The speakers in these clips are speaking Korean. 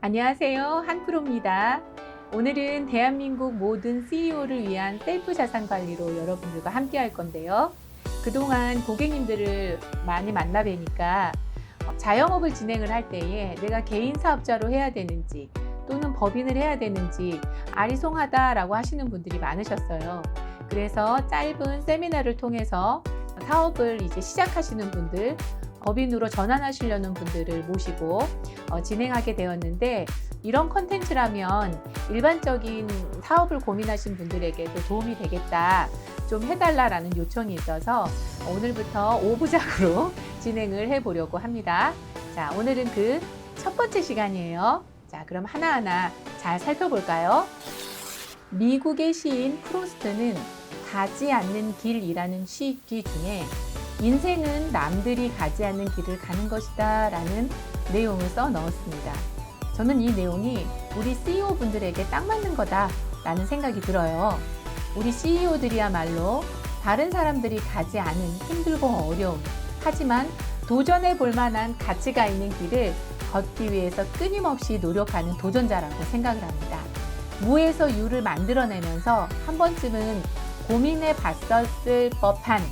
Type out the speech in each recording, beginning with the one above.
안녕하세요. 한프로입니다. 오늘은 대한민국 모든 CEO를 위한 셀프 자산 관리로 여러분들과 함께 할 건데요. 그동안 고객님들을 많이 만나 뵈니까 자영업을 진행을 할 때에 내가 개인 사업자로 해야 되는지 또는 법인을 해야 되는지 아리송하다라고 하시는 분들이 많으셨어요. 그래서 짧은 세미나를 통해서 사업을 이제 시작하시는 분들, 법인으로 전환하시려는 분들을 모시고 진행하게 되었는데, 이런 컨텐츠라면 일반적인 사업을 고민하신 분들에게도 도움이 되겠다, 좀 해달라라는 요청이 있어서 오늘부터 5부작으로 진행을 해보려고 합니다. 자, 오늘은 그 첫 번째 시간이에요. 자, 그럼 하나하나 잘 살펴볼까요? 미국의 시인 프로스트는 가지 않는 길이라는 시기 중에 인생은 남들이 가지 않는 길을 가는 것이다 라는 내용을 써 넣었습니다. 저는 이 내용이 우리 CEO 분들에게 딱 맞는 거다 라는 생각이 들어요. 우리 CEO들이야말로 다른 사람들이 가지 않은 힘들고 어려운, 하지만 도전해 볼 만한 가치가 있는 길을 걷기 위해서 끊임없이 노력하는 도전자라고 생각을 합니다. 무에서 유를 만들어내면서 한 번쯤은 고민해 봤었을 법한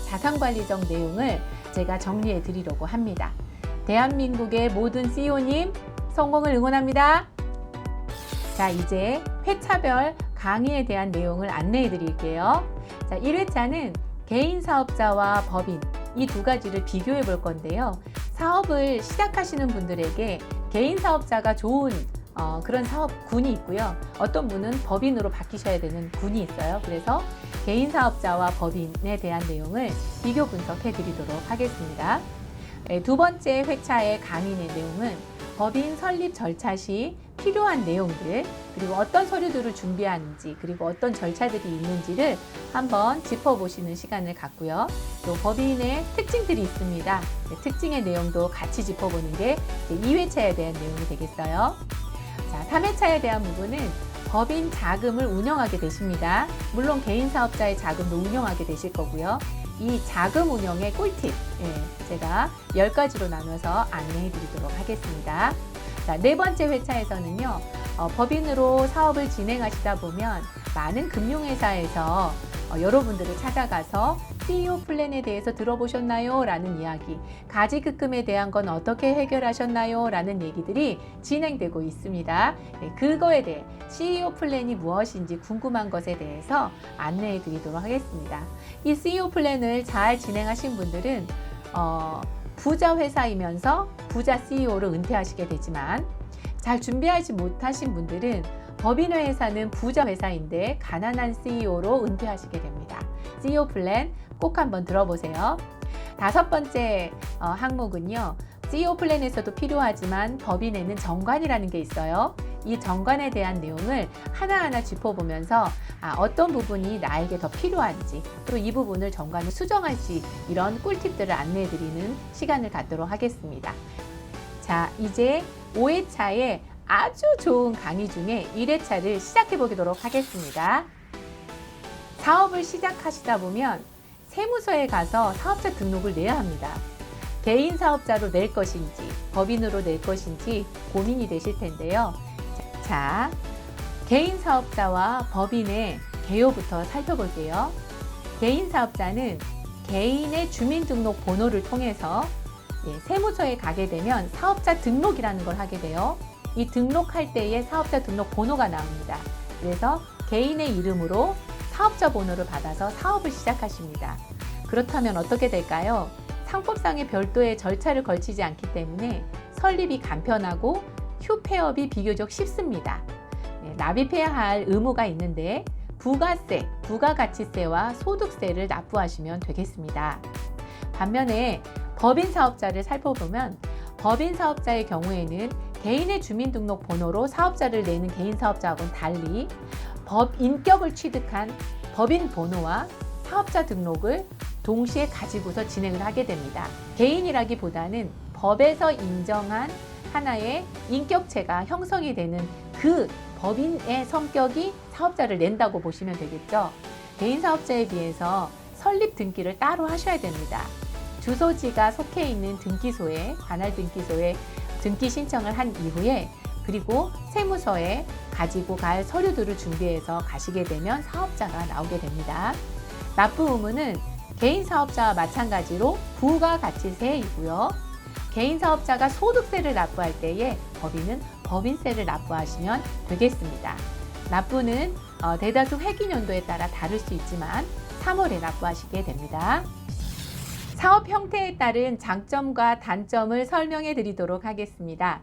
자산관리적 내용을 제가 정리해 드리려고 합니다. 대한민국의 모든 CEO님 성공을 응원합니다. 자, 이제 회차별 강의에 대한 내용을 안내해 드릴게요. 자, 1회차는 개인 사업자와 법인, 이 두 가지를 비교해 볼 건데요. 사업을 시작하시는 분들에게 개인 사업자가 좋은 그런 사업군이 있고요. 어떤 분은 법인으로 바뀌셔야 되는 군이 있어요. 그래서 개인 사업자와 법인에 대한 내용을 비교 분석해 드리도록 하겠습니다. 두 번째 회차의 강의의 내용은 법인 설립 절차 시 필요한 내용들, 그리고 어떤 서류들을 준비하는지, 그리고 어떤 절차들이 있는지를 한번 짚어보시는 시간을 갖고요. 또 법인의 특징들이 있습니다. 특징의 내용도 같이 짚어보는 게 2회차에 대한 내용이 되겠어요. 자, 3회차에 대한 부분은 법인 자금을 운영하게 되십니다. 물론 개인 사업자의 자금도 운영하게 되실 거고요. 이 자금 운영의 꿀팁, 제가 10가지로 나눠서 안내해 드리도록 하겠습니다. 자, 네 번째 회차에서는요, 법인으로 사업을 진행하시다 보면 많은 금융회사에서 여러분들을 찾아가서 CEO 플랜에 대해서 들어보셨나요? 라는 이야기, 가지급금에 대한 건 어떻게 해결하셨나요? 라는 얘기들이 진행되고 있습니다. 그거에 대해 CEO 플랜이 무엇인지 궁금한 것에 대해서 안내해 드리도록 하겠습니다. 이 CEO 플랜을 잘 진행하신 분들은 부자 회사이면서 부자 CEO로 은퇴하시게 되지만, 잘 준비하지 못하신 분들은 법인 회사는 부자 회사인데 가난한 CEO로 은퇴하시게 됩니다. CEO 플랜 꼭 한번 들어보세요. 다섯 번째 항목은요, CEO 플랜에서도 필요하지만 법인에는 정관이라는 게 있어요. 이 정관에 대한 내용을 하나하나 짚어보면서 어떤 부분이 나에게 더 필요한지, 또 이 부분을 정관을 수정할지, 이런 꿀팁들을 안내해드리는 시간을 갖도록 하겠습니다. 자, 이제 5회차에 아주 좋은 강의 중에 1회차를 시작해 보도록 하겠습니다. 사업을 시작하시다 보면 세무서에 가서 사업자 등록을 내야 합니다. 개인 사업자로 낼 것인지 법인으로 낼 것인지 고민이 되실 텐데요. 자, 개인 사업자와 법인의 개요부터 살펴볼게요. 개인 사업자는 개인의 주민등록번호를 통해서 세무서에 가게 되면 사업자 등록이라는 걸 하게 돼요. 이 등록할 때에 사업자 등록번호가 나옵니다. 그래서 개인의 이름으로 사업자 번호를 받아서 사업을 시작하십니다. 그렇다면 어떻게 될까요? 상법상의 별도의 절차를 거치지 않기 때문에 설립이 간편하고 휴폐업이 비교적 쉽습니다. 납입해야 할 의무가 있는데 부가세, 부가가치세와 소득세를 납부하시면 되겠습니다. 반면에 법인 사업자를 살펴보면, 법인 사업자의 경우에는 개인의 주민등록번호로 사업자를 내는 개인 사업자하고는 달리 인격을 취득한 법인 번호와 사업자 등록을 동시에 가지고서 진행을 하게 됩니다. 개인이라기보다는 법에서 인정한 하나의 인격체가 형성이 되는 그 법인의 성격이 사업자를 낸다고 보시면 되겠죠. 개인 사업자에 비해서 설립 등기를 따로 하셔야 됩니다. 주소지가 속해 있는 등기소에, 관할 등기소에 등기 신청을 한 이후에 그리고 세무서에 가지고 갈 서류들을 준비해서 가시게 되면 사업자가 나오게 됩니다. 납부 의무는 개인 사업자와 마찬가지로 부가가치세이고요. 개인 사업자가 소득세를 납부할 때에 법인은 법인세를 납부하시면 되겠습니다. 납부는 대다수 회기연도에 따라 다를 수 있지만 3월에 납부하시게 됩니다. 사업 형태에 따른 장점과 단점을 설명해 드리도록 하겠습니다.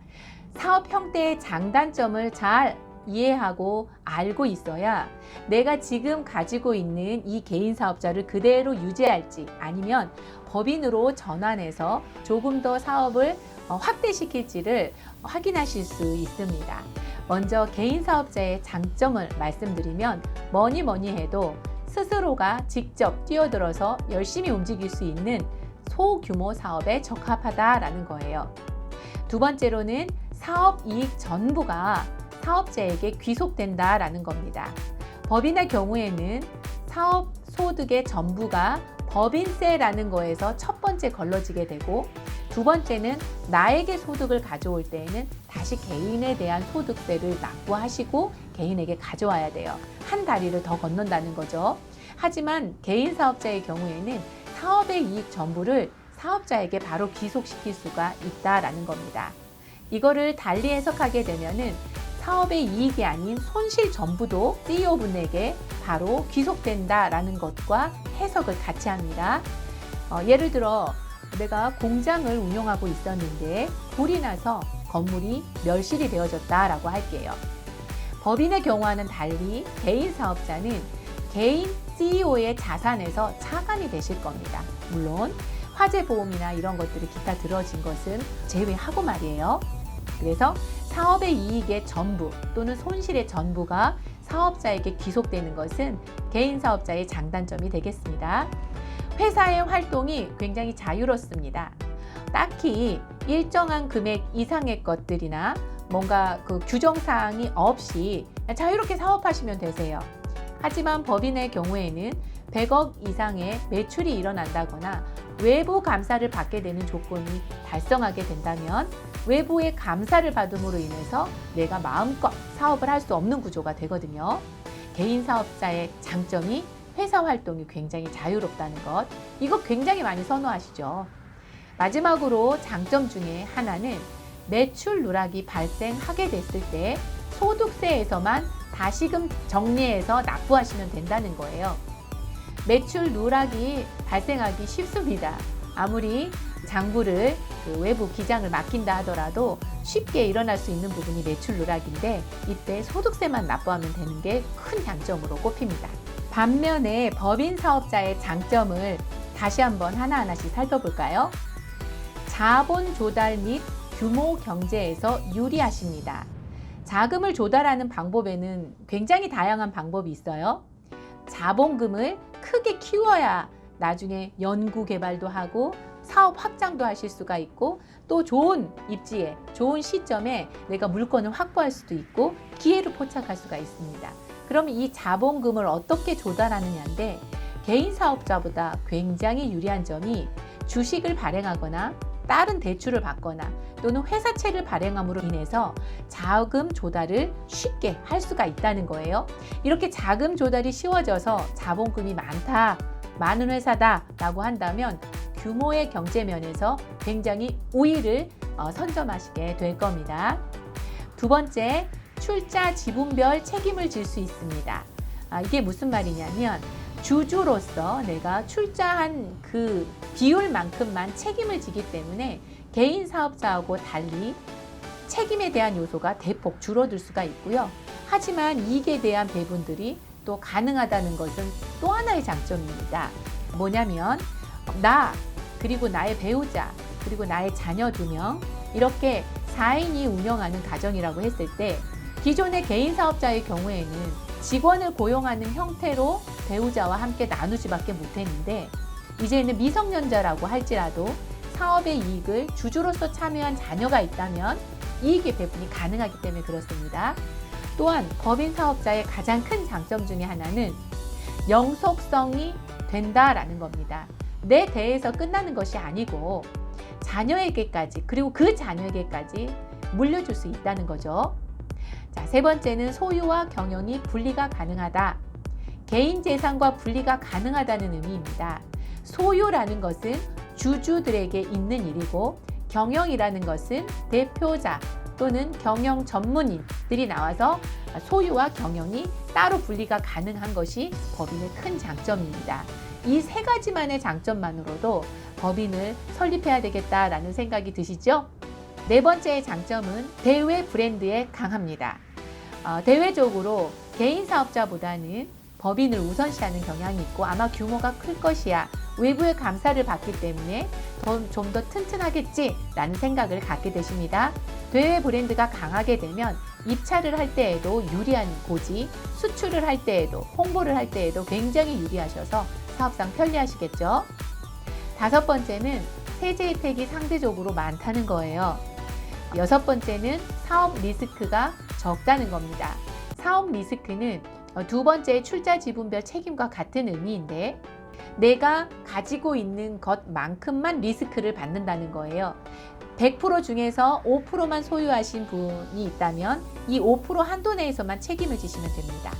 사업 형태의 장단점을 잘 이해하고 알고 있어야 내가 지금 가지고 있는 이 개인 사업자를 그대로 유지할지 아니면 법인으로 전환해서 조금 더 사업을 확대시킬지를 확인하실 수 있습니다. 먼저 개인 사업자의 장점을 말씀드리면 뭐니 해도 스스로가 직접 뛰어들어서 열심히 움직일 수 있는 소규모 사업에 적합하다라는 거예요. 두 번째로는 사업 이익 전부가 사업자에게 귀속된다라는 겁니다. 법인의 경우에는 사업 소득의 전부가 법인세라는 거에서 첫 번째 걸러지게 되고 두 번째는 나에게 소득을 가져올 때에는 다시 개인에 대한 소득세를 납부하시고 개인에게 가져와야 돼요. 한 다리를 더 건넌다는 거죠. 하지만 개인 사업자의 경우에는 사업의 이익 전부를 사업자에게 바로 귀속시킬 수가 있다라는 겁니다. 이거를 달리 해석하게 되면은 사업의 이익이 아닌 손실 전부도 CEO분에게 바로 귀속된다라는 것과 해석을 같이 합니다. 예를 들어 내가 공장을 운영하고 있었는데 불이 나서 건물이 멸실이 되어졌다라고 할게요. 법인의 경우와는 달리 개인 사업자는 개인 CEO의 자산에서 차관이 되실 겁니다. 물론 화재 보험이나 이런 것들이 기타 들어진 것은 제외하고 말이에요. 그래서 사업의 이익의 전부 또는 손실의 전부가 사업자에게 귀속되는 것은 개인 사업자의 장단점이 되겠습니다. 회사의 활동이 굉장히 자유롭습니다. 딱히 일정한 금액 이상의 것들이나 뭔가 그 규정사항이 없이 자유롭게 사업하시면 되세요. 하지만 법인의 경우에는 100억 이상의 매출이 일어난다거나 외부 감사를 받게 되는 조건이 달성하게 된다면 외부의 감사를 받음으로 인해서 내가 마음껏 사업을 할 수 없는 구조가 되거든요. 개인 사업자의 장점이 회사 활동이 굉장히 자유롭다는 것, 이거 굉장히 많이 선호하시죠. 마지막으로 장점 중에 하나는 매출 누락이 발생하게 됐을 때 소득세에서만 다시금 정리해서 납부하시면 된다는 거예요. 매출 누락이 발생하기 쉽습니다. 아무리 장부를 외부 기장을 맡긴다 하더라도 쉽게 일어날 수 있는 부분이 매출 누락인데 이때 소득세만 납부하면 되는 게 큰 장점으로 꼽힙니다. 반면에 법인 사업자의 장점을 다시 한번 하나하나씩 살펴볼까요? 자본 조달 및 규모 경제에서 유리하십니다. 자금을 조달하는 방법에는 굉장히 다양한 방법이 있어요. 자본금을 크게 키워야 나중에 연구 개발도 하고 사업 확장도 하실 수가 있고 또 좋은 입지에 좋은 시점에 내가 물건을 확보할 수도 있고 기회를 포착할 수가 있습니다. 그럼 이 자본금을 어떻게 조달하느냐인데 개인 사업자보다 굉장히 유리한 점이 주식을 발행하거나 다른 대출을 받거나 또는 회사채를 발행함으로 인해서 자금 조달을 쉽게 할 수가 있다는 거예요. 이렇게 자금 조달이 쉬워져서 자본금이 많다, 많은 회사다 라고 한다면 규모의 경제면에서 굉장히 우위를 선점하시게 될 겁니다. 두 번째, 출자 지분별 책임을 질 수 있습니다. 이게 무슨 말이냐면 주주로서 내가 출자한 그 비율만큼만 책임을 지기 때문에 개인 사업자하고 달리 책임에 대한 요소가 대폭 줄어들 수가 있고요. 하지만 이익에 대한 배분들이 또 가능하다는 것은 또 하나의 장점입니다. 뭐냐면 나 그리고 나의 배우자 그리고 나의 자녀 2명 이렇게 4인이 운영하는 가정이라고 했을 때 기존의 개인 사업자의 경우에는 직원을 고용하는 형태로 배우자와 함께 나누지밖에 못했는데 이제는 미성년자라고 할지라도 사업의 이익을 주주로서 참여한 자녀가 있다면 이익의 배분이 가능하기 때문에 그렇습니다. 또한 법인 사업자의 가장 큰 장점 중에 하나는 영속성이 된다라는 겁니다. 내 대에서 끝나는 것이 아니고 자녀에게까지 그리고 그 자녀에게까지 물려줄 수 있다는 거죠. 자, 세 번째는 소유와 경영이 분리가 가능하다. 개인 재산과 분리가 가능하다는 의미입니다. 소유라는 것은 주주들에게 있는 일이고 경영이라는 것은 대표자 또는 경영 전문인들이 나와서 소유와 경영이 따로 분리가 가능한 것이 법인의 큰 장점입니다. 이 세 가지만의 장점만으로도 법인을 설립해야 되겠다라는 생각이 드시죠? 네 번째의 장점은 대외 브랜드에 강합니다. 대외적으로 개인 사업자보다는 법인을 우선시하는 경향이 있고 아마 규모가 클 것이야. 외부의 감사를 받기 때문에 좀 더 튼튼하겠지라는 생각을 갖게 되십니다. 대외 브랜드가 강하게 되면 입찰을 할 때에도 유리한 고지, 수출을 할 때에도, 홍보를 할 때에도 굉장히 유리하셔서 사업상 편리하시겠죠. 다섯 번째는 세제 혜택이 상대적으로 많다는 거예요. 여섯 번째는 사업 리스크가 적다는 겁니다. 사업 리스크는 두 번째 출자 지분별 책임과 같은 의미인데 내가 가지고 있는 것만큼만 리스크를 받는다는 거예요. 100% 중에서 5%만 소유하신 분이 있다면 이 5% 한도 내에서만 책임을 지시면 됩니다.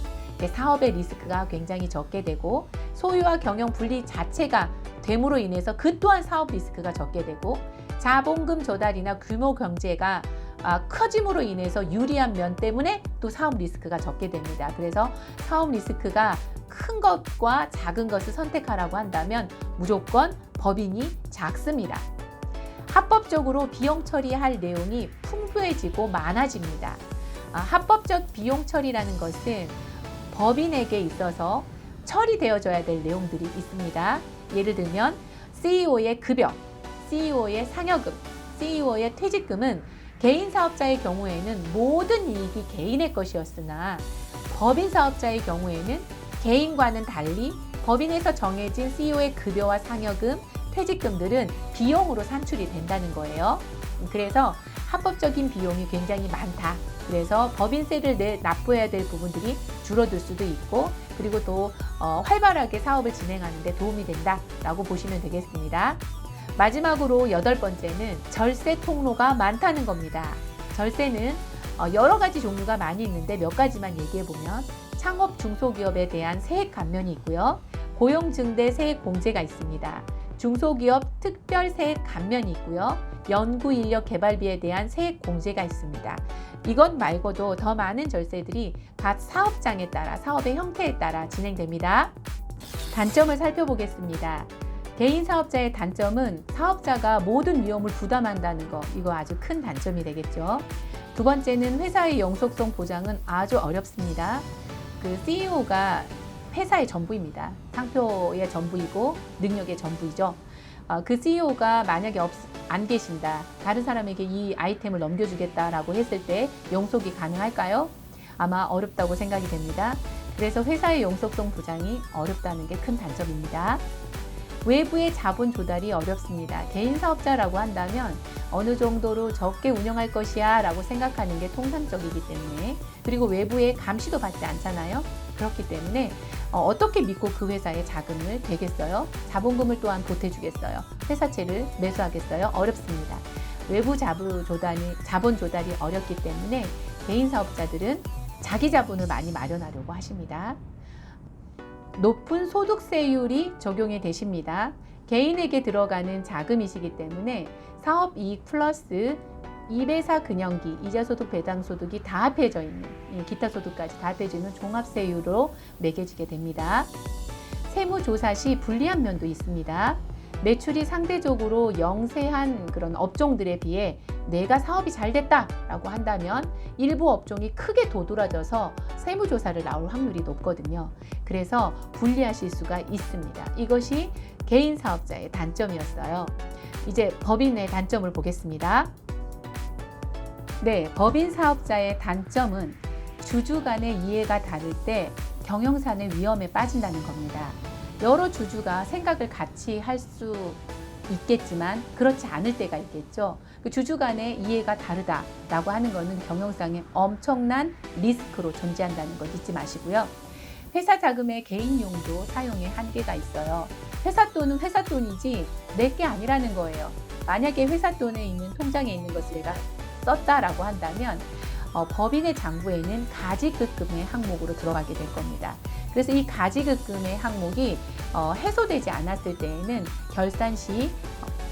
사업의 리스크가 굉장히 적게 되고 소유와 경영 분리 자체가 됨으로 인해서 그 또한 사업 리스크가 적게 되고 자본금 조달이나 규모 경제가 커짐으로 인해서 유리한 면 때문에 또 사업 리스크가 적게 됩니다. 그래서 사업 리스크가 큰 것과 작은 것을 선택하라고 한다면 무조건 법인이 작습니다. 합법적으로 비용 처리할 내용이 풍부해지고 많아집니다. 합법적 비용 처리라는 것은 법인에게 있어서 처리되어져야 될 내용들이 있습니다. 예를 들면 CEO의 급여, CEO의 상여금, CEO의 퇴직금은 개인 사업자의 경우에는 모든 이익이 개인의 것이었으나 법인 사업자의 경우에는 개인과는 달리 법인에서 정해진 CEO의 급여와 상여금, 퇴직금들은 비용으로 산출이 된다는 거예요. 그래서 합법적인 비용이 굉장히 많다. 그래서 법인세를 납부해야 될 부분들이 줄어들 수도 있고 그리고 또 활발하게 사업을 진행하는 데 도움이 된다라고 보시면 되겠습니다. 마지막으로 여덟 번째는 절세 통로가 많다는 겁니다. 절세는 여러 가지 종류가 많이 있는데 몇 가지만 얘기해 보면 창업 중소기업에 대한 세액 감면이 있고요. 고용증대 세액 공제가 있습니다. 중소기업 특별 세액 감면이 있고요. 연구인력 개발비에 대한 세액 공제가 있습니다. 이것 말고도 더 많은 절세들이 각 사업장에 따라 사업의 형태에 따라 진행됩니다. 단점을 살펴보겠습니다. 개인 사업자의 단점은 사업자가 모든 위험을 부담한다는 거, 이거 아주 큰 단점이 되겠죠. 두 번째는 회사의 영속성 보장은 아주 어렵습니다. CEO가 회사의 전부입니다. 상표의 전부이고 능력의 전부이죠. 그 CEO가 만약에 안 계신다, 다른 사람에게 이 아이템을 넘겨주겠다라고 했을 때 영속이 가능할까요? 아마 어렵다고 생각이 됩니다. 그래서 회사의 영속성 보장이 어렵다는 게 큰 단점입니다. 외부의 자본 조달이 어렵습니다. 개인 사업자라고 한다면 어느 정도로 적게 운영할 것이야 라고 생각하는 게 통상적이기 때문에, 그리고 외부의 감시도 받지 않잖아요. 그렇기 때문에 어떻게 믿고 그 회사에 자금을 대겠어요? 자본금을 또한 보태주겠어요? 회사채를 매수하겠어요? 어렵습니다. 외부 자본 조달이 어렵기 때문에 개인 사업자들은 자기 자본을 많이 마련하려고 하십니다. 높은 소득세율이 적용이 되십니다. 개인에게 들어가는 자금이시기 때문에 사업이익 플러스 2배사 근영기, 이자소득, 배당소득이 다 합해져 있는, 기타 소득까지 다 합해져 있는 종합세율로 매겨지게 됩니다. 세무조사 시 불리한 면도 있습니다. 매출이 상대적으로 영세한 그런 업종들에 비해 내가 사업이 잘 됐다라고 한다면 일부 업종이 크게 도드라져서 세무조사를 나올 확률이 높거든요. 그래서 불리하실 수가 있습니다. 이것이 개인 사업자의 단점이었어요. 이제 법인의 단점을 보겠습니다. 네, 법인 사업자의 단점은 주주 간의 이해가 다를 때 경영상의 위험에 빠진다는 겁니다. 여러 주주가 생각을 같이 할 수 있겠지만 그렇지 않을 때가 있겠죠. 그 주주 간의 이해가 다르다라고 하는 것은 경영상의 엄청난 리스크로 존재한다는 것 잊지 마시고요. 회사 자금의 개인용도 사용에 한계가 있어요. 회사 돈은 회사 돈이지 내 게 아니라는 거예요. 만약에 회사 돈에 있는 통장에 있는 것을 내가 썼다라고 한다면 법인의 장부에는 가지급금의 항목으로 들어가게 될 겁니다. 그래서 이 가지급금의 항목이 해소되지 않았을 때에는 결산 시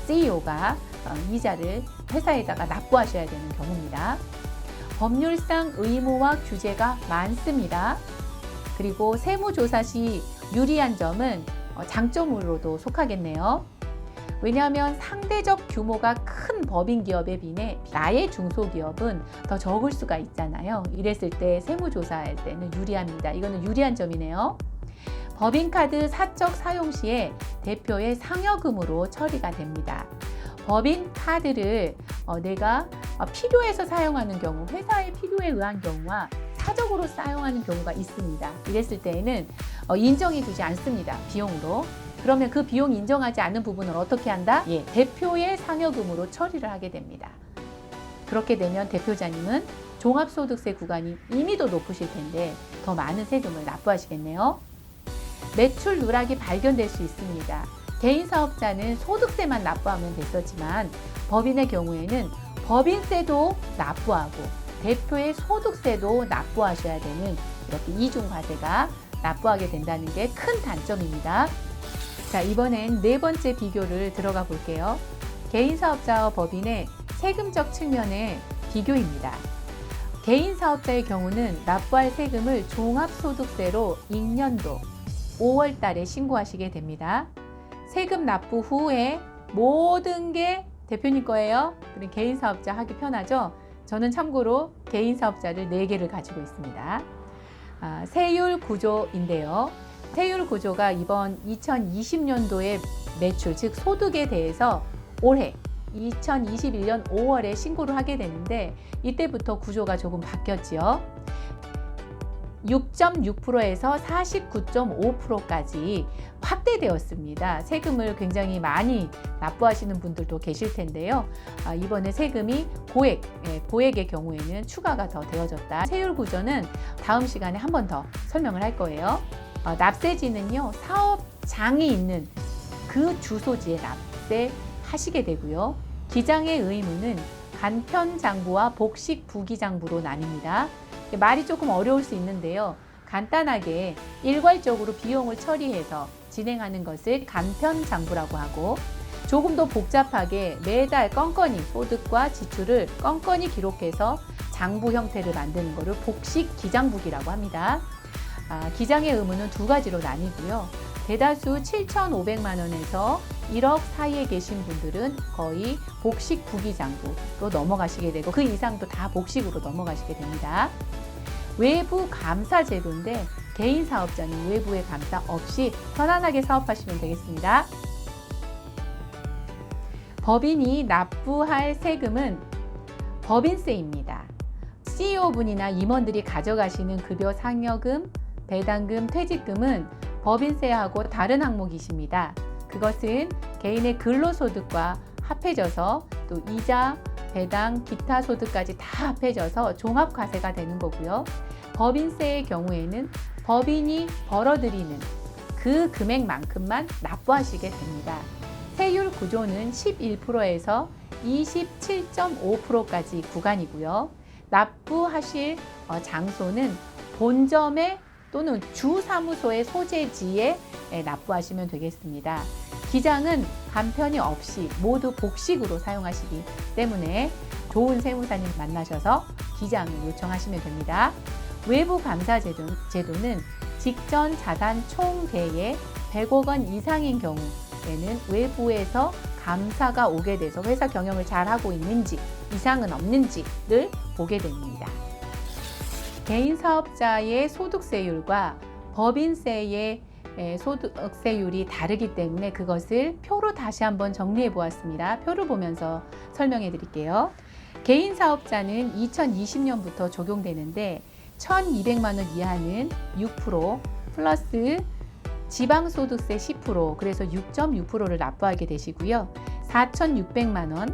CEO가 이자를 회사에다가 납부하셔야 되는 경우입니다. 법률상 의무와 규제가 많습니다. 그리고 세무조사 시 유리한 점은 장점으로도 속하겠네요. 왜냐하면 상대적 규모가 큰 법인 기업에 비해 나의 중소기업은 더 적을 수가 있잖아요. 이랬을 때 세무조사할 때는 유리합니다. 이거는 유리한 점이네요. 법인카드 사적 사용 시에 대표의 상여금으로 처리가 됩니다. 법인카드를 내가 필요해서 사용하는 경우, 회사의 필요에 의한 경우와 사적으로 사용하는 경우가 있습니다. 이랬을 때에는 인정이 되지 않습니다. 비용으로. 그러면 그 비용 인정하지 않는 부분을 어떻게 한다? 대표의 상여금으로 처리를 하게 됩니다. 그렇게 되면 대표자님은 종합소득세 구간이 이미 더 높으실 텐데 더 많은 세금을 납부하시겠네요. 매출 누락이 발견될 수 있습니다. 개인 사업자는 소득세만 납부하면 됐었지만 법인의 경우에는 법인세도 납부하고 대표의 소득세도 납부하셔야 되는 이렇게 이중과세가 납부하게 된다는 게 큰 단점입니다. 자, 이번엔 네 번째 비교를 들어가 볼게요. 개인 사업자와 법인의 세금적 측면의 비교입니다. 개인 사업자의 경우는 납부할 세금을 종합소득세로 익년도 5월 달에 신고하시게 됩니다. 세금 납부 후에 모든 게 대표님 거예요. 그럼 개인 사업자 하기 편하죠? 저는 참고로 개인 사업자를 4개를 가지고 있습니다. 세율 구조인데요. 세율 구조가 이번 2020년도의 매출, 즉 소득에 대해서 올해 2021년 5월에 신고를 하게 되는데 이때부터 구조가 조금 바뀌었지요. 6.6%에서 49.5%까지 확대되었습니다. 세금을 굉장히 많이 납부하시는 분들도 계실 텐데요. 이번에 세금이 고액의 경우에는 추가가 더 되어졌다. 세율 구조는 다음 시간에 한 번 더 설명을 할 거예요. 납세지는요, 사업장이 있는 그 주소지에 납세하시게 되고요. 기장의 의무는 간편장부와 복식부기장부로 나뉩니다. 말이 조금 어려울 수 있는데요. 간단하게 일괄적으로 비용을 처리해서 진행하는 것을 간편장부라고 하고, 조금 더 복잡하게 매달 건건히 소득과 지출을 건건히 기록해서 장부 형태를 만드는 것을 복식기장부기라고 합니다. 기장의 의무는 2가지로 나뉘고요. 대다수 7,500만 원에서 1억 사이에 계신 분들은 거의 복식 부기장부로 넘어가시게 되고 그 이상도 다 복식으로 넘어가시게 됩니다. 외부 감사 제도인데 개인 사업자는 외부의 감사 없이 편안하게 사업하시면 되겠습니다. 법인이 납부할 세금은 법인세입니다. CEO분이나 임원들이 가져가시는 급여 상여금, 배당금, 퇴직금은 법인세하고 다른 항목이십니다. 그것은 개인의 근로소득과 합해져서 또 이자, 배당, 기타 소득까지 다 합해져서 종합과세가 되는 거고요. 법인세의 경우에는 법인이 벌어들이는 그 금액만큼만 납부하시게 됩니다. 세율 구조는 11%에서 27.5%까지 구간이고요. 납부하실 장소는 본점에 또는 주사무소의 소재지에 납부하시면 되겠습니다. 기장은 간편이 없이 모두 복식으로 사용하시기 때문에 좋은 세무사님 만나셔서 기장을 요청하시면 됩니다. 외부 감사 제도는 직전 자산 총 대에 100억 원 이상인 경우에는 외부에서 감사가 오게 돼서 회사 경영을 잘하고 있는지, 이상은 없는지를 보게 됩니다. 개인 사업자의 소득세율과 법인세의 소득세율이 다르기 때문에 그것을 표로 다시 한번 정리해 보았습니다. 표를 보면서 설명해 드릴게요. 개인 사업자는 2020년부터 적용되는데 1,200만 원 이하는 6% 플러스 지방소득세 10%, 그래서 6.6%를 납부하게 되시고요. 4,600만 원,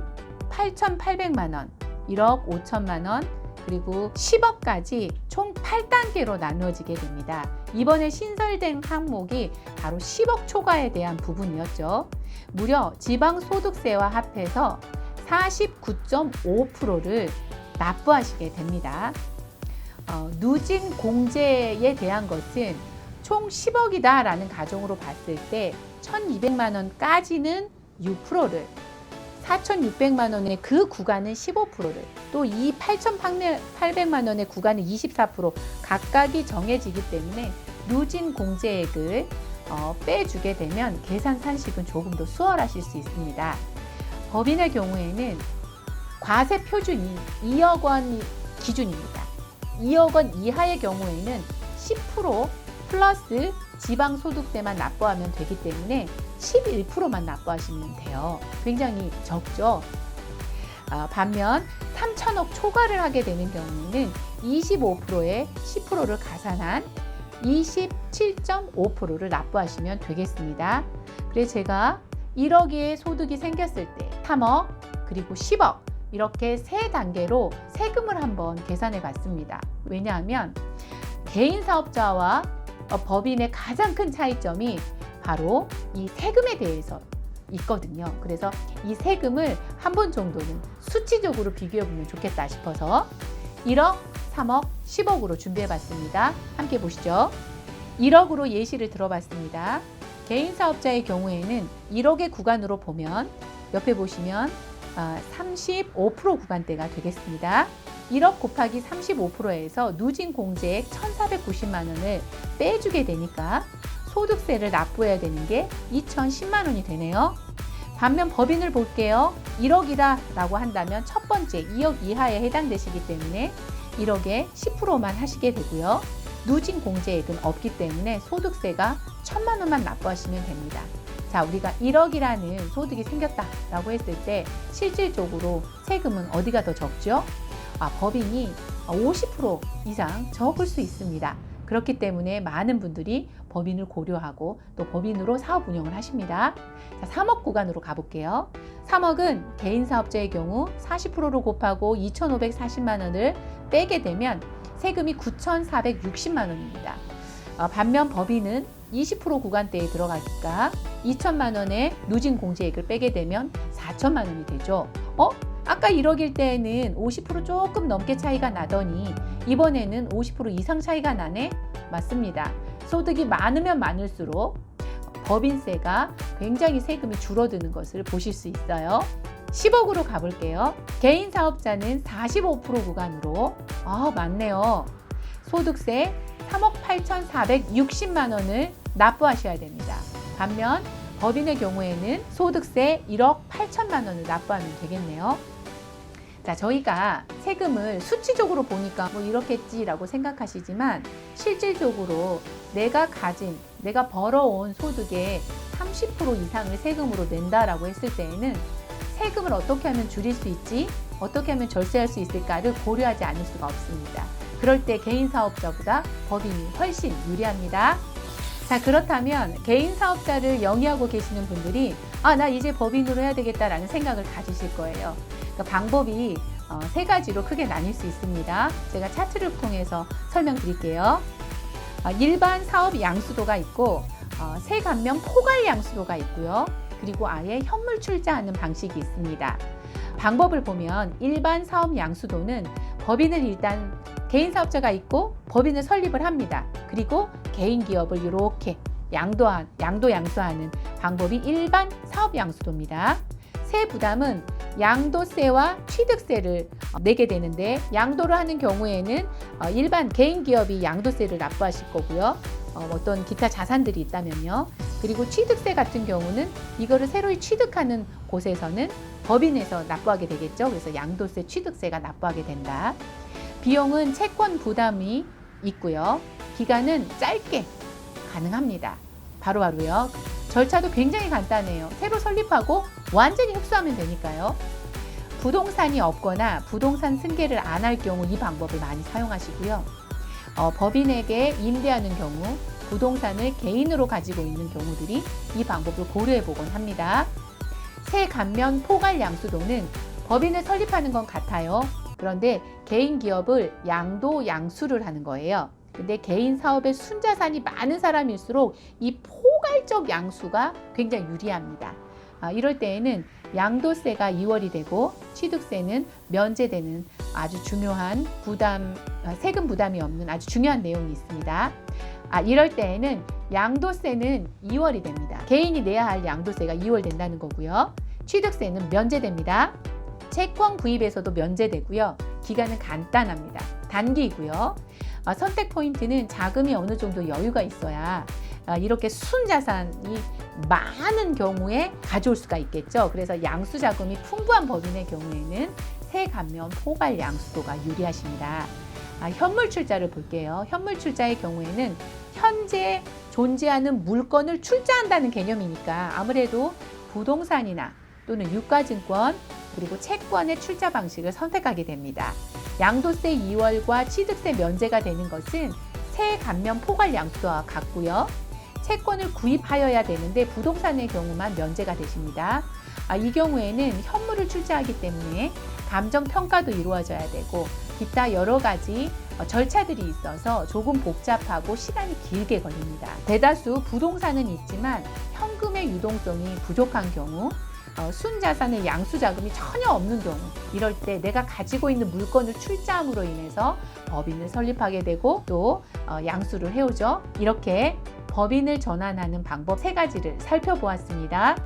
8,800만 원, 1억 5천만 원, 그리고 10억까지 총 8단계로 나누어지게 됩니다. 이번에 신설된 항목이 바로 10억 초과에 대한 부분이었죠. 무려 지방소득세와 합해서 49.5%를 납부하시게 됩니다. 누진 공제에 대한 것은 총 10억이다 라는 가정으로 봤을 때 1,200만 원까지는 6%를, 4,600만 원의 그 구간은 15%를, 또 이 8,800만 원의 구간은 24% 각각이 정해지기 때문에 누진 공제액을 빼주게 되면 계산 산식은 조금 더 수월하실 수 있습니다. 법인의 경우에는 과세 표준이 2억 원 기준입니다. 2억 원 이하의 경우에는 10% 플러스 지방소득세만 납부하면 되기 때문에 11%만 납부하시면 돼요. 굉장히 적죠. 반면 3천억 초과를 하게 되는 경우에는 25%에 10%를 가산한 27.5%를 납부하시면 되겠습니다. 그래서 제가 1억의 소득이 생겼을 때 3억 그리고 10억 이렇게 세 단계로 세금을 한번 계산해 봤습니다. 왜냐하면 개인 사업자와 법인의 가장 큰 차이점이 바로 이 세금에 대해서 있거든요. 그래서 이 세금을 한 번 정도는 수치적으로 비교해 보면 좋겠다 싶어서 1억, 3억, 10억으로 준비해 봤습니다. 함께 보시죠. 1억으로 예시를 들어봤습니다. 개인 사업자의 경우에는 1억의 구간으로 보면 옆에 보시면 35% 구간대가 되겠습니다. 1억 곱하기 35%에서 누진 공제액 1,490만 원을 빼주게 되니까 소득세를 납부해야 되는 게 2,010만 원이 되네요. 반면 법인을 볼게요. 1억이다 라고 한다면 첫 번째 2억 이하에 해당되시기 때문에 1억에 10%만 하시게 되고요. 누진 공제액은 없기 때문에 소득세가 1,000만 원만 납부하시면 됩니다. 자, 우리가 1억이라는 소득이 생겼다라고 했을 때 실질적으로 세금은 어디가 더 적죠? 법인이 50% 이상 적을 수 있습니다. 그렇기 때문에 많은 분들이 법인을 고려하고 또 법인으로 사업 운영을 하십니다. 자, 3억 구간으로 가볼게요. 3억은 개인 사업자의 경우 40%로 곱하고 2,540만 원을 빼게 되면 세금이 9,460만 원입니다. 반면 법인은 20% 구간대에 들어가니까 2천만 원의 누진 공제액을 빼게 되면 4천만 원이 되죠. 아까 1억일 때에는 50% 조금 넘게 차이가 나더니 이번에는 50% 이상 차이가 나네? 맞습니다. 소득이 많으면 많을수록 법인세가 굉장히 세금이 줄어드는 것을 보실 수 있어요. 10억으로 가볼게요. 개인 사업자는 45% 구간으로 맞네요. 소득세 3억 8,460만 원을 납부하셔야 됩니다. 반면 법인의 경우에는 소득세 1억 8천만 원을 납부하면 되겠네요. 자, 저희가 세금을 수치적으로 보니까 뭐 이렇겠지라고 생각하시지만 실질적으로 내가 벌어온 소득의 30% 이상을 세금으로 낸다라고 했을 때에는 세금을 어떻게 하면 줄일 수 있지? 어떻게 하면 절세할 수 있을까를 고려하지 않을 수가 없습니다. 그럴 때 개인 사업자보다 법인이 훨씬 유리합니다. 자, 그렇다면 개인 사업자를 영위하고 계시는 분들이 나 이제 법인으로 해야 되겠다라는 생각을 가지실 거예요. 그러니까 방법이 세 가지로 크게 나뉠 수 있습니다. 제가 차트를 통해서 설명드릴게요. 일반 사업 양수도가 있고 세감면 포괄 양수도가 있고요. 그리고 아예 현물 출자하는 방식이 있습니다. 방법을 보면 일반 사업 양수도는 법인을 일단 개인 사업자가 있고 법인을 설립을 합니다. 그리고 개인 기업을 이렇게 양도 양수하는 방법이 일반 사업 양수도입니다. 세 부담은 양도세와 취득세를 내게 되는데 양도를 하는 경우에는 일반 개인 기업이 양도세를 납부하실 거고요. 어떤 기타 자산들이 있다면요. 그리고 취득세 같은 경우는 이거를 새로이 취득하는 곳에서는 법인에서 납부하게 되겠죠. 그래서 양도세, 취득세가 납부하게 된다. 비용은 채권 부담이 있고요. 기간은 짧게 가능합니다. 바로바로요. 절차도 굉장히 간단해요. 새로 설립하고 완전히 흡수하면 되니까요. 부동산이 없거나 부동산 승계를 안 할 경우 이 방법을 많이 사용하시고요. 법인에게 임대하는 경우 부동산을 개인으로 가지고 있는 경우들이 이 방법을 고려해 보곤 합니다. 세감면 포괄 양수도는 법인을 설립하는 건 같아요. 그런데 개인 기업을 양도 양수를 하는 거예요. 근데 개인 사업에 순자산이 많은 사람일수록 이 포괄적 양수가 굉장히 유리합니다. 이럴 때에는 양도세가 2월이 되고 취득세는 면제되는 아주 중요한 세금 부담이 없는 아주 중요한 내용이 있습니다. 이럴 때에는 양도세는 2월이 됩니다. 개인이 내야 할 양도세가 2월 된다는 거고요. 취득세는 면제됩니다. 채권 구입에서도 면제되고요. 기간은 간단합니다. 단기이고요. 선택 포인트는 자금이 어느 정도 여유가 있어야 이렇게 순자산이 많은 경우에 가져올 수가 있겠죠. 그래서 양수 자금이 풍부한 법인의 경우에는 세감면 포괄 양수도가 유리하십니다. 현물 출자를 볼게요. 현물 출자의 경우에는 현재 존재하는 물건을 출자한다는 개념이니까 아무래도 부동산이나 또는 유가증권 그리고 채권의 출자 방식을 선택하게 됩니다. 양도세 2월과 취득세 면제가 되는 것은 세감면 포괄 양수도와 같고요. 채권을 구입하여야 되는데 부동산의 경우만 면제가 되십니다. 이 경우에는 현물을 출자하기 때문에 감정평가도 이루어져야 되고 기타 여러 가지 절차들이 있어서 조금 복잡하고 시간이 길게 걸립니다. 대다수 부동산은 있지만 현금의 유동성이 부족한 경우 순자산의 양수자금이 전혀 없는 경우 이럴 때 내가 가지고 있는 물건을 출자함으로 인해서 법인을 설립하게 되고 또 양수를 해오죠. 이렇게 법인을 전환하는 방법 3가지를 살펴보았습니다.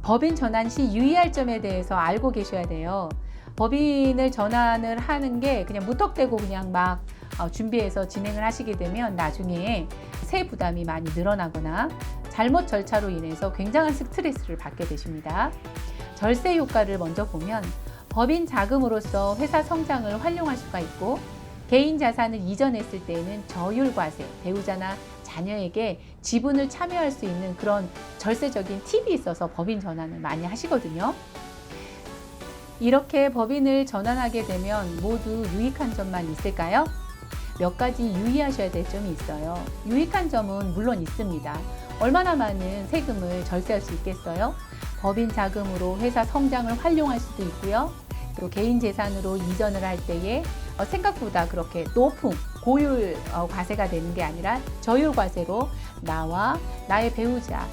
법인 전환 시 유의할 점에 대해서 알고 계셔야 돼요. 법인을 전환을 하는 게 그냥 무턱대고 그냥 막 준비해서 진행을 하시게 되면 나중에 세 부담이 많이 늘어나거나 잘못 절차로 인해서 굉장한 스트레스를 받게 되십니다. 절세 효과를 먼저 보면 법인 자금으로서 회사 성장을 활용할 수가 있고 개인 자산을 이전했을 때에는 저율과세, 배우자나 자녀에게 지분을 참여할 수 있는 그런 절세적인 팁이 있어서 법인 전환을 많이 하시거든요. 이렇게 법인을 전환하게 되면 모두 유익한 점만 있을까요? 몇 가지 유의하셔야 될 점이 있어요. 유익한 점은 물론 있습니다. 얼마나 많은 세금을 절세할 수 있겠어요? 법인 자금으로 회사 성장을 활용할 수도 있고요. 또 개인 재산으로 이전을 할 때에 생각보다 그렇게 높은 고율 과세가 되는 게 아니라 저율 과세로 나와 나의 배우자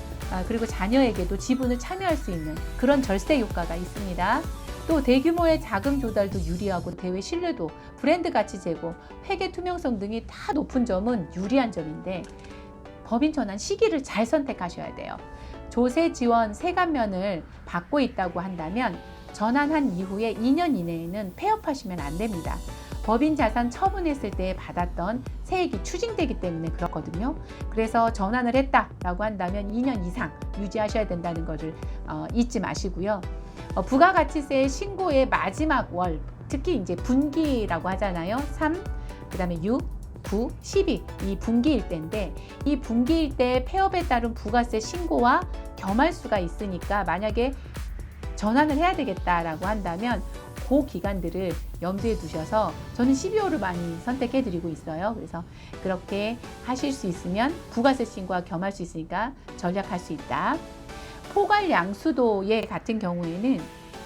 그리고 자녀에게도 지분을 참여할 수 있는 그런 절세 효과가 있습니다. 또 대규모의 자금 조달도 유리하고 대외 신뢰도, 브랜드 가치 제고, 회계 투명성 등이 다 높은 점은 유리한 점인데 법인 전환 시기를 잘 선택하셔야 돼요. 조세 지원 세감면을 받고 있다고 한다면 전환한 이후에 2년 이내에는 폐업하시면 안 됩니다. 법인 자산 처분했을 때 받았던 세액이 추징되기 때문에 그렇거든요. 그래서 전환을 했다라고 한다면 2년 이상 유지하셔야 된다는 것을 잊지 마시고요. 부가가치세 신고의 마지막 월, 특히 이제 분기라고 하잖아요. 3, 그다음에 6, 9, 12 이 분기일 때인데 이 분기일 때 폐업에 따른 부가세 신고와 겸할 수가 있으니까 만약에 전환을 해야 되겠다라고 한다면 그 기간들을 염두에 두셔서 저는 12월을 많이 선택해 드리고 있어요. 그래서 그렇게 하실 수 있으면 부가세 신고와 겸할 수 있으니까 전략할 수 있다. 포괄 양수도의 같은 경우에는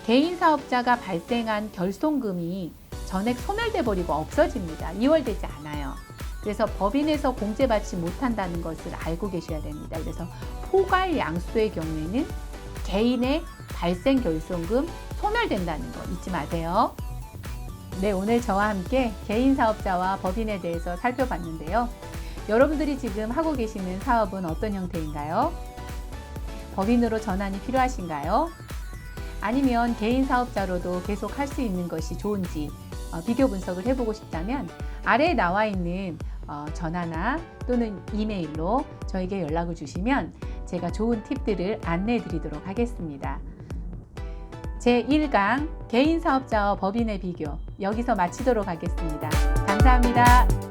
개인 사업자가 발생한 결손금이 전액 소멸돼 버리고 없어집니다. 이월되지 않아요. 그래서 법인에서 공제받지 못한다는 것을 알고 계셔야 됩니다. 그래서 포괄 양수도의 경우에는 개인의 발생 결손금 소멸된다는 거 잊지 마세요. 네, 오늘 저와 함께 개인 사업자와 법인에 대해서 살펴봤는데요. 여러분들이 지금 하고 계시는 사업은 어떤 형태인가요? 법인으로 전환이 필요하신가요? 아니면 개인 사업자로도 계속 할 수 있는 것이 좋은지 비교 분석을 해보고 싶다면 아래에 나와 있는 전화나 또는 이메일로 저에게 연락을 주시면 제가 좋은 팁들을 안내해 드리도록 하겠습니다. 제1강 개인 사업자와 법인의 비교 여기서 마치도록 하겠습니다. 감사합니다.